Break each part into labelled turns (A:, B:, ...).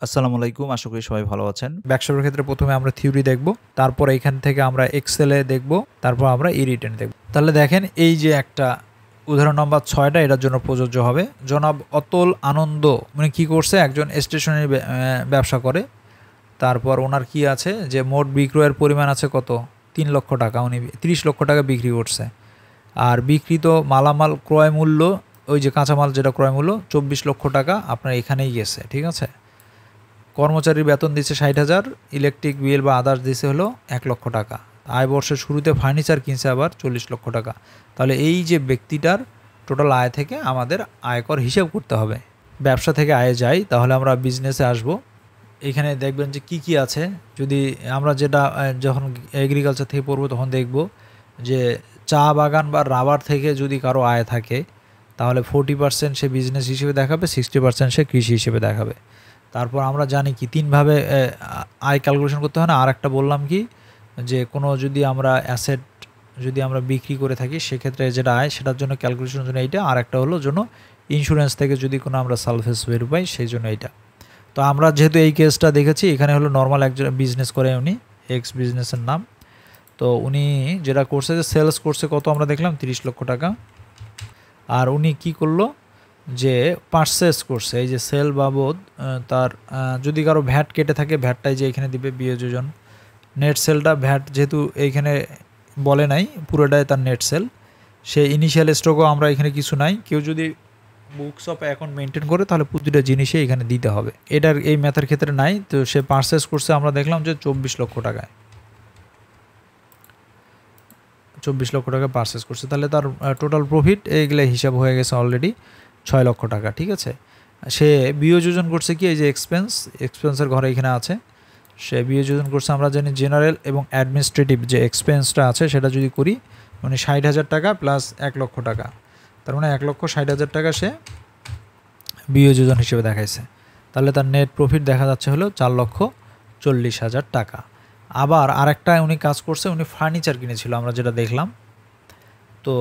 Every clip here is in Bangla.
A: আসসালামু আলাইকুম। আশা করি সবাই ভালো আছেন।
B: ব্যবসার ক্ষেত্রে প্রথমে আমরা থিওরি দেখব, তারপর এখান থেকে আমরা এক্সেলে দেখব, তারপর আমরা ই-রিটেন দেখব। তাহলে দেখেন এই যে একটা উদাহরণ নম্বর 6টা এটার জন্য প্রযোজ্য হবে। জনাব অতুল আনন্দ মানে কি করছে, একজন স্টেশনারি ব্যবসা করে। তারপর ওনার কি আছে যে মোট বিক্রয়ের পরিমাণ আছে কত, 3 লক্ষ টাকা। উনি 30 লক্ষ টাকা বিক্রি করছে। আর বিক্রিত মালামাল ক্রয় মূল্য, ওই যে কাঁচামাল যেটা ক্রয় মূল্য 24 লক্ষ টাকা আপনার এখানেই গেছে, ঠিক আছে। কর্মচারীর বেতন দিচ্ছে 60,000, ইলেকট্রিক বিল বা আদার্স দিছে হলো 1 লক্ষ টাকা। আয় বর্ষের শুরুতে ফার্নিচার কিনছে আবার 40 লক্ষ টাকা। তাহলে এই যে ব্যক্তিটার টোটাল আয় থেকে আমাদের আয়কর হিসাব করতে হবে। ব্যবসা থেকে আয় যাই, তাহলে আমরা বিজনেসে আসব। এখানে দেখবেন যে কি কি আছে। যদি আমরা যেটা যখন এগ্রিকালচার থেকে পড়বো তখন দেখব যে চা বাগান বা রাবার থেকে যদি কারো আয় থাকে তাহলে 40% সে বিজনেস হিসেবে দেখাবে, 60% সে কৃষি হিসেবে দেখাবে। তারপর আমরা জানি কি 3ভাবে আয় ক্যালকুলেশন করতে হয় না। আর একটা বললাম কি যে কোনো যদি আমরা অ্যাসেট যদি আমরা বিক্রি করে থাকি সেক্ষেত্রে যেটা আয় সেটার জন্য ক্যালকুলেশনের জন্য এইটা। আর একটা হলো জন্য ইন্স্যুরেন্স থেকে যদি কোনো আমরা সালভেজ ভ্যালু পাই সেই জন্য এইটা। তো আমরা যেহেতু এই কেসটা দেখেছি, এখানে হলো নর্মাল একজন বিজনেস করে উনি, এক্স বিজনেসের নাম। তো উনি যেটা করছে যে সেলস করছে কত আমরা দেখলাম 30 লক্ষ টাকা। আর উনি কি করলো যে পারচেস করছে, এই যে সেল বাবদ তার যদি কারো ভ্যাট কেটে থাকে ভ্যাটটাই যে এখানে দিবে বিয়োজন। নেট সেলটা ভ্যাট যেহেতু এইখানে বলে নাই, পুরোটাই তার নেট সেল। সে ইনিশিয়াল স্টকও আমরা এখানে কিছু নাই। কেউ যদি বুকস অফ অ্যাকাউন্ট মেনটেন করে তাহলে প্রতিটা জিনিসই এখানে দিতে হবে। এটার এই ম্যাথের ক্ষেত্রে নাই। তো সে পারচেস করছে আমরা দেখলাম যে 24 লক্ষ টাকায়, 24 লক্ষ টাকা পারচেস করছে। তাহলে তার টোটাল প্রফিট এইগুলো হিসাব হয়ে গেছে অলরেডি 6 লক্ষ টাকা, ঠিক আছে। সে বিয়োজন করছে কি, এই যে এক্সপেন্সের ঘরে এখানে আছে। সে বিয়োজন করছে আমরা জানি জেনারেল এবং অ্যাডমিনিস্ট্রেটিভ যে এক্সপেন্সটা আছে সেটা যদি করি মানে 60,000 টাকা প্লাস 1 লক্ষ টাকা, তার মানে 1,60,000 টাকা সে বিয়োজন হিসেবে দেখাইছে। তাহলে তার নেট প্রফিট দেখা যাচ্ছে হলো 4,40,000 টাকা। আবার আরেকটা উনি কাজ করছে, উনি ফার্নিচার কিনেছিল আমরা যেটা দেখলাম। তো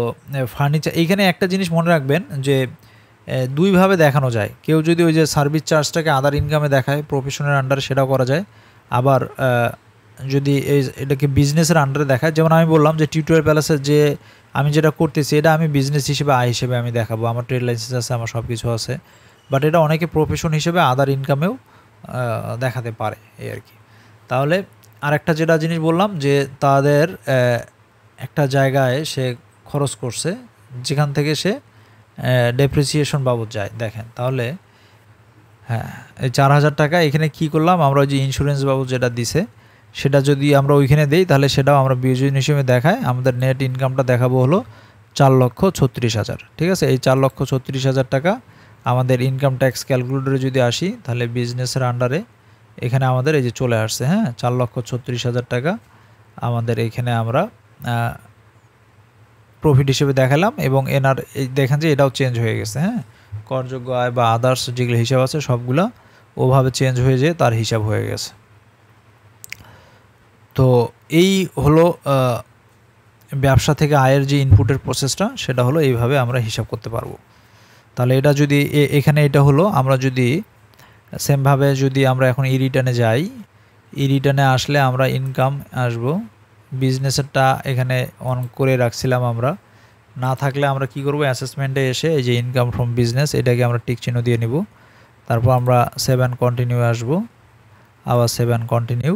B: ফার্নিচার এইখানে একটা জিনিস মনে রাখবেন যে দুইভাবে দেখানো যায়। কেউ যদি ওই যে সার্ভিস চার্জটাকে আদার ইনকামে দেখায় প্রফেশনের আন্ডারে সেটাও করা যায়। আবার যদি এটাকে বিজনেসের আন্ডারে দেখায়, যেমন আমি বললাম যে টিউটোরিয়াল প্যালেসের যে আমি যেটা করতেছি এটা আমি বিজনেস হিসেবে আয় হিসেবে আমি দেখাবো, আমার ট্রেড লাইসেন্স আছে, আমার সব কিছু আছে। বাট এটা অনেকে প্রফেশন হিসেবে আদার ইনকামেও দেখাতে পারে এই আর কি। তাহলে আরেকটা যেটা জিনিস বললাম যে তাদের একটা জায়গায় সে খরচ করছে যেখান থেকে সে ডেপ্রিসিয়েশন বাবদ যায় দেখেন। তাহলে হ্যাঁ, এই 4,000 টাকা এখানে কি করলাম আমরা, ওই যে ইন্স্যুরেন্স বাবদ যেটা দিছে সেটা যদি আমরা ওইখানে দিই তাহলে সেটাও আমরা বিয়োজন হিসেবে দেখায়। আমাদের নেট ইনকামটা দেখাবো হলো 4,36,000, ঠিক আছে। এই 4,36,000 টাকা আমাদের ইনকাম ট্যাক্স ক্যালকুলেটরে যদি আসি তাহলে বিজনেসের আন্ডারে এখানে আমাদের এই যে চলে আসছে, হ্যাঁ 4,36,000 টাকা আমাদের এইখানে আমরা প্রফিট হিসেবে দেখালাম। এবং এনার এই দেখেন যে এটাও চেঞ্জ হয়ে গেছে, হ্যাঁ করযোগ্য আয় বা আদার্স যেগুলো হিসাব আছে সবগুলা ওভাবে চেঞ্জ হয়ে যেয়ে তার হিসাব হয়ে গেছে। তো এই হলো ব্যবসা থেকে আয়ের যে ইনপুটের প্রসেসটা সেটা হলো এইভাবে আমরা হিসাব করতে পারবো। তাহলে এটা যদি এখানে এটা হলো আমরা যদি সেমভাবে যদি আমরা এখন ই রিটার্নে যাই, ই রিটার্নে আসলে আমরা ইনকাম আসবো, বিজনেসেরটা এখানে অন করে রাখছিলাম আমরা। না থাকলে আমরা কি করব, অ্যাসেসমেন্টে এসে এই যে ইনকাম ফ্রম বিজনেস এটাকে আমরা টিক চিহ্ন দিয়ে নিব। তারপর আমরা 7 কন্টিনিউ আসব, আবার 7 কন্টিনিউ,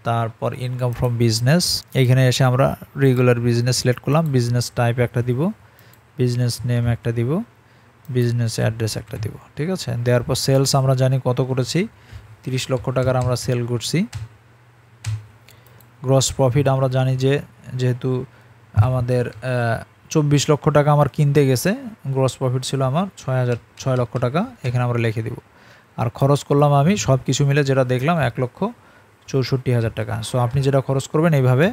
B: তারপর ইনকাম ফ্রম বিজনেস এখানে এসে আমরা রেগুলার বিজনেস সিলেক্ট করলাম। বিজনেস টাইপ একটা দিব, বিজনেস নেম একটা দিব, বিজনেস অ্যাড্রেস একটা দিব, ঠিক আছে। দেওয়ার পর সেলস আমরা জানি কত করেছি, 30 লক্ষ টাকার আমরা সেল করছি। গ্রস প্রফিট আমরা জানি যে যেহেতু আমাদের 24 লক্ষ টাকা আমার কিনতে গেছে, গ্রস প্রফিট ছিল আমার 6 লক্ষ টাকা, এখানে আমরা লিখে দিব। আর খরচ করলাম আমি সব কিছু মিলে যেটা দেখলাম 1,64,000 টাকা। সো আপনি যেটা খরচ করবেন এইভাবে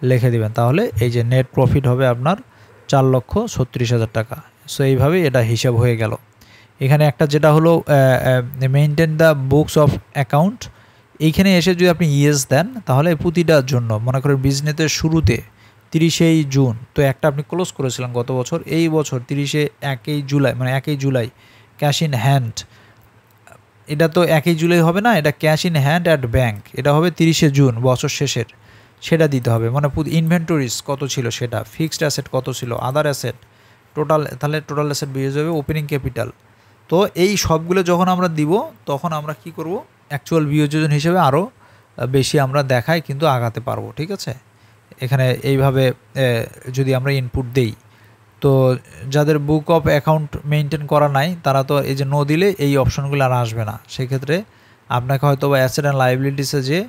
B: লিখে দিবেন, তাহলে এই যে নেট প্রফিট হবে আপনার 4,36,000 টাকা। সো এইভাবে এটা হিসাব হয়ে গেল। এখানে একটা যেটা হলো maintain the books of account, এইখানে এসে যদি আপনি ইয়েস দেন তাহলে প্রতিটার জন্য মনে করেন বিজনেসের শুরুতে 30 জুন তো একটা আপনি ক্লোজ করেছিলেন গত বছর, এই বছর 1 জুলাই মানে 1 জুলাই ক্যাশ ইন হ্যান্ড এটা তো 1 জুলাই হবে না, এটা cash in hand at bank, এটা হবে 30শে জুন বছর শেষের, সেটা দিতে হবে। মানে ইনভেন্টরিজ কত ছিল সেটা, ফিক্সড অ্যাসেট কত ছিল, আদার অ্যাসেট টোটাল, তাহলে টোটাল অ্যাসেট বেরিয়ে যাবে, ওপেনিং ক্যাপিটাল। তো এই সবগুলো যখন আমরা দিব তখন আমরা কি করব, অ্যাকচুয়াল বিয়োজন হিসেবে আরও বেশি আমরা দেখাই কিন্তু আগাতে পারবো। ঠিক আছে, এখানে এইভাবে যদি আমরা ইনপুট দেই, তো যাদের বুক অফ অ্যাকাউন্ট মেনটেন করা নাই তারা তো এই যে নো দিলে এই অপশনগুলো আর আসবে না। সেক্ষেত্রে আপনাকে হয়তো বা অ্যাসেট অ্যান্ড লাইবিলিটিসে যে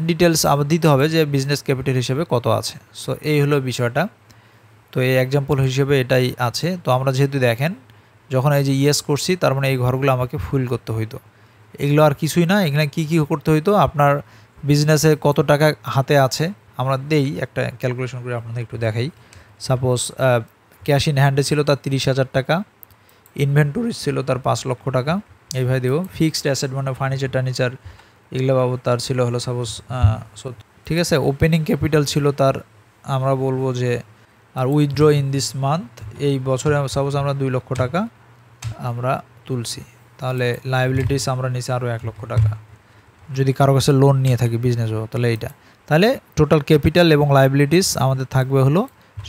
B: ডিটেলস আবার দিতে হবে যে বিজনেস ক্যাপিটাল হিসেবে কত আছে। সো এই হলো বিষয়টা। তো এই এক্সাম্পল হিসেবে এটাই আছে। তো আমরা যেহেতু দেখেন যখন এই যে ইয়েস করছি, তার মানে এই ঘরগুলো আমাকে ফুল করতে হইতো। এগুলো আর কিছুই না, এখানে কি করতে হইতো, আপনার বিজনেসে কত টাকা হাতে আছে আমরা দেই একটা ক্যালকুলেশন করে আপনাদের একটু দেখাই। সাপোজ ক্যাশ ইন হ্যান্ডে ছিল তার 30,000 টাকা, ইনভেন্টরিজ ছিল তার 5 লক্ষ টাকা, এইভাবে দেবো। ফিক্সড অ্যাসেট মানে ফার্নিচার এগুলো বাবদ তার ছিল হলো সাপোজ ঠিক আছে। ওপেনিং ক্যাপিটাল ছিল তার, আমরা বলবো যে, আর উইথড্র ইন দিস মান্থ, এই বছরে সাপোজ আমরা 2 লক্ষ টাকা আমরা তুলছি, তাহলে লায়াবিলিটিস আমরা নিচে আরও 1 লক্ষ টাকা, যদি কারো কাছে লোন নিয়ে থাকি বিজনেস হোক তাহলে এইটা, তাহলে টোটাল ক্যাপিটাল এবং লায়াবিলিটিস আমাদের থাকবে হলো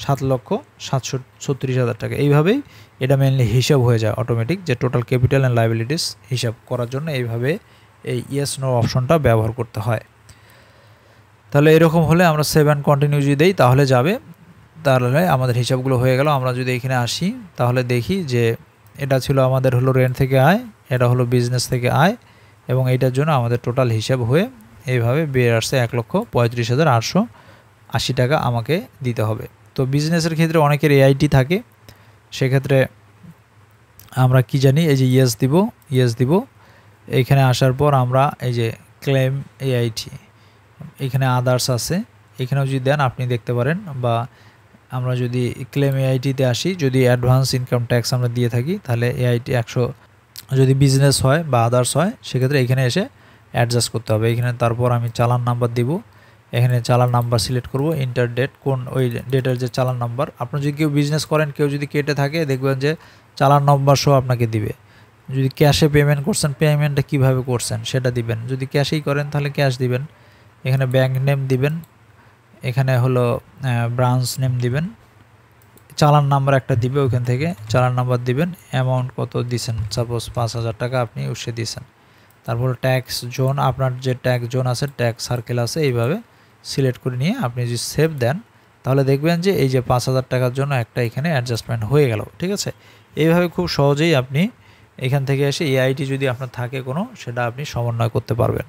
B: 7,37,000 টাকা। এইভাবেই এটা মেনলি হিসাব হয়ে যায় অটোমেটিক, যে টোটাল ক্যাপিটাল অ্যান্ড লায়াবিলিটিস হিসাব করার জন্য এইভাবে এই ইয়েস নো অপশনটা ব্যবহার করতে হয়। তাহলে এরকম হলে আমরা 7 কন্টিনিউ যদি দেই তাহলে যাবে, তাহলে আমাদের হিসাবগুলো হয়ে গেল। আমরা যদি এখানে আসি তাহলে দেখি যে এটা ছিল আমাদের হলো রেন্ট থেকে আয়, এটা হলো বিজনেস থেকে আয়, এবং এইটার জন্য আমাদের টোটাল হিসাব হয়ে এইভাবে বের আসছে 1,35,880 টাকা আমাকে দিতে হবে। তো বিজনেসের ক্ষেত্রে অনেকের এআইটি থাকে, সেক্ষেত্রে আমরা কি জানি, এই যে ইয়েস দিব। এইখানে আসার পর আমরা এই যে ক্লেম এআইটি, এখানে আদার্স আছে, এখানেও যদি দেন আপনি দেখতে পারেন। বা আমরা যদি ক্লেম এআইটিতে আসি, যদি অ্যাডভান্স ইনকাম ট্যাক্স আমরা দিয়ে থাকি তাহলে এআইটি 100, যদি বিজনেস হয় বা আদার্স হয় সেক্ষেত্রে এখানে এসে অ্যাডজাস্ট করতে হবে। এখানে তারপর আমি চালান নাম্বার দিব, এখানে চালান নাম্বার সিলেক্ট করব, ইন্টার ডেট, কোন ওই ডেটের যে চালান নাম্বার। আপনার যদি কেউ বিজনেস করেন, কেউ যদি কেটে থাকে দেখবেন যে চালান নাম্বার সহ আপনাকে দিবে। যদি ক্যাশে পেমেন্ট করছেন, পেমেন্টটা কীভাবে করছেন সেটা দিবেন, যদি ক্যাশেই করেন তাহলে ক্যাশ দিবেন। এখানে ব্যাংক নেম দিবেন, এখানে হলো ব্রাঞ্চ নেম দিবেন, চালান নাম্বার একটা দিবে, ওইখান থেকে চালান নাম্বার দিবেন, অ্যামাউন্ট কত দিয়েছেন, সাপোজ 5,000 টাকা আপনি উসে দিয়েছেন। তারপর ট্যাক্স জোন, আপনার যে ট্যাক্স জোন আছে, ট্যাক্স সার্কেল আছে, এইভাবে সিলেক্ট করে নিয়ে আপনি যদি সেভ দেন তাহলে দেখবেন যে এই যে 5,000 টাকার জন্য একটা এখানে অ্যাডজাস্টমেন্ট হয়ে গেল। ঠিক আছে, এইভাবে খুব সহজেই আপনি এখান থেকে এসে এআইটি যদি আপনার থাকে কোনো, সেটা আপনি সমন্বয় করতে পারবেন।